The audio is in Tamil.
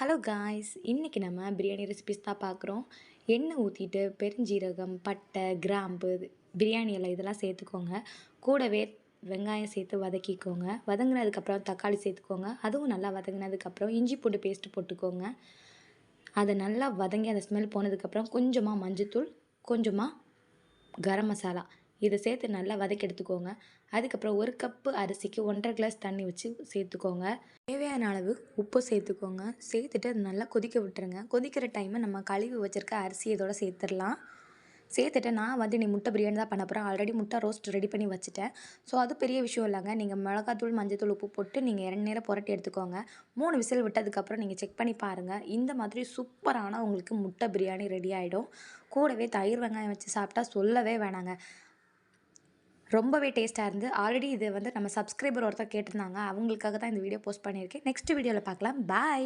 ஹலோ காய்ஸ், இன்றைக்கி நம்ம பிரியாணி ரெசிபிஸ் தான் பார்க்குறோம். எண்ணெய் ஊற்றிட்டு பெருஞ்சீரகம், பட்டை, கிராம்பு, பிரியாணி இலை இதெல்லாம் சேர்த்துக்கோங்க. கூடவே வெங்காயம் சேர்த்து வதக்கிக்கோங்க. வதங்கினதுக்கப்புறம் தக்காளி சேர்த்துக்கோங்க. அதுவும் நல்லா வதங்கினதுக்கப்புறம் இஞ்சி பூண்டு பேஸ்ட்டு போட்டுக்கோங்க. அதை நல்லா வதங்கி அந்த ஸ்மெல் போனதுக்கப்புறம் கொஞ்சமாக மஞ்சத்தூள், கொஞ்சமாக கரம் மசாலா இதை சேர்த்து நல்லா வதக்கி எடுத்துக்கோங்க. அதுக்கப்புறம் 1 கப்பு அரிசிக்கு 1½ கிளாஸ் தண்ணி வச்சு சேர்த்துக்கோங்க. தேவையான அளவு உப்பு சேர்த்துக்கோங்க. சேர்த்துட்டு அது நல்லா கொதிக்க விட்டுருங்க. கொதிக்கிற டைமை நம்ம கழுவி வச்சுருக்க அரிசி இதோட சேர்த்துடலாம். சேர்த்துட்டு நான் நீ முட்டை பிரியாணி தான் பண்ண போகிறேன். ஆல்ரெடி முட்டை ரோஸ்ட் ரெடி பண்ணி வச்சுட்டேன். ஸோ அது பெரிய விஷயம் இல்லைங்க. நீங்கள் மிளகாத்தூள், மஞ்சத்தூள், உப்பு போட்டு நீங்கள் 2 நேரம் புரட்டி எடுத்துக்கோங்க. 3 விசில் விட்டதுக்கப்புறம் நீங்கள் செக் பண்ணி பாருங்கள். இந்த மாதிரி சூப்பரான உங்களுக்கு முட்டை பிரியாணி ரெடி ஆகிடும். கூடவே தயிர் வெங்காயம் வச்சு சாப்பிட்டா சொல்லவே வேணாங்க. ரொம்பவே டேஸ்ட்டாக இருந்து ஆல்ரெடி இது நம்ம சப்ஸ்கிரைபர் ஒருத்தர் கேட்டிருந்தாங்க. அவங்களுக்காக தான் இந்த வீடியோ போஸ்ட் பண்ணியிருக்கேன். நெக்ஸ்ட் வீடியோவில் பார்க்கலாம். பாய்.